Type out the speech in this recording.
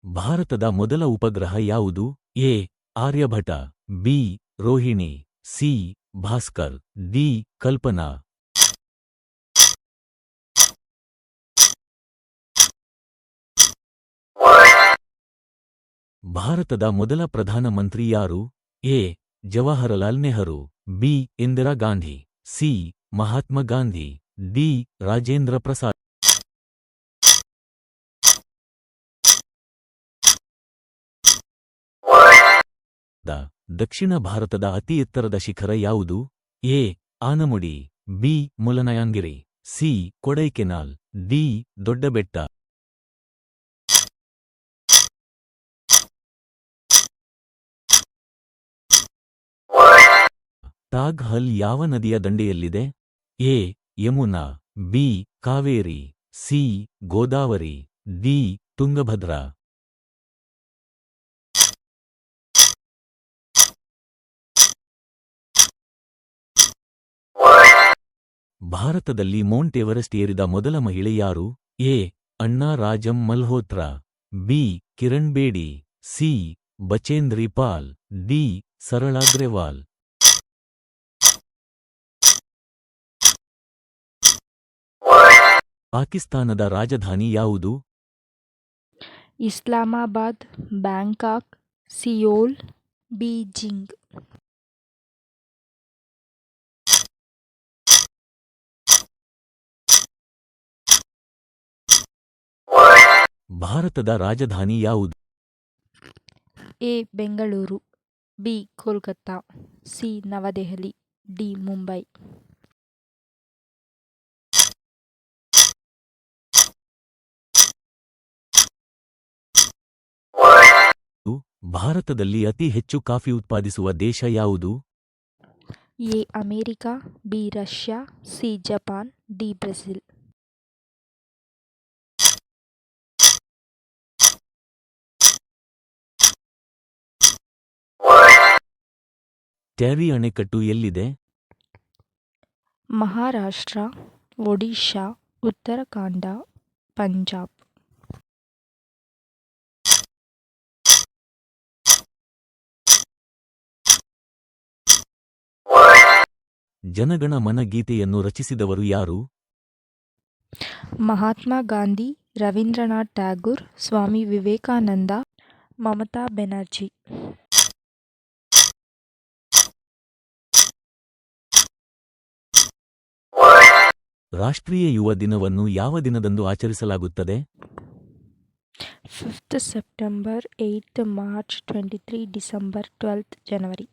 ಭಾರತದ ಮೊದಲ ಉಪಗ್ರಹ ಯಾವುದು? A. Aryabhata, B. Rohini, C. Bhaskar, D. Kalpana. ಭಾರತದ ಮೊದಲ ಪ್ರಧಾನಮಂತ್ರಿ ಯಾರು? A. Jawaharlal Nehru, B. Indira Gandhi, C. Mahatma Gandhi, D. Rajendra Prasad. ದಕ್ಷಿಣ ಭಾರತದ ಅತಿ ಎತ್ತರದ ಶಿಖರ ಯಾವುದು? A. Anamudi, B. Mullayanagiri, C. Kodaikanal, D. Doddabetta. Taj Mahal ಯಾವ ನದಿಯ ದಂಡೆಯಲ್ಲಿದೆ? A. Yamuna, B. Kaveri, C. Godavari, D. Tungabhadra. ಭಾರತದಲ್ಲಿ ಮೌಂಟ್ ಎವರೆಸ್ಟ್ ಏರಿದ ಮೊದಲ ಮಹಿಳೆ ಯಾರು? A. Anna Rajam Malhotra, B. Kiran Bedi, C. Bachendri Pal, D. Sarala Grewal. ಪಾಕಿಸ್ತಾನದ ರಾಜಧಾನಿ ಯಾವುದು? Islamabad, Bangkok, Seoul, Beijing. ಭಾರತದ ರಾಜಧಾನಿ ಯಾವುದು? A. Bengaluru, B. Kolkata, C. Navadehali, D. Mumbai. ಭಾರತದಲ್ಲಿ ಅತಿ ಹೆಚ್ಚು ಕಾಫಿ ಉತ್ಪಾದಿಸುವ ದೇಶ ಯಾವುದು? A. America, B. Russia, C. Japan, D. Brazil. Tehri ಅಣೆಕಟ್ಟು ಎಲ್ಲಿದೆ? ಮಹಾರಾಷ್ಟ್ರ, ಒಡಿಶಾ, ಉತ್ತರಾಖಂಡ, ಪಂಜಾಬ್. ಜನಗಣ ಮನ ಗೀತೆಯನ್ನು ರಚಿಸಿದವರು ಯಾರು? ಮಹಾತ್ಮ ಗಾಂಧಿ, ರವೀಂದ್ರನಾಥ್ ಟ್ಯಾಗೂರ್, ಸ್ವಾಮಿ ವಿವೇಕಾನಂದ, ಮಮತಾ ಬೆನರ್ಜಿ. ರಾಷ್ಟ್ರೀಯ ಯುವ ದಿನವನ್ನು ಯಾವ ದಿನದಂದು ಆಚರಿಸಲಾಗುತ್ತದೆ? 5th September, 8th March, 23 December, 12th ಜನವರಿ.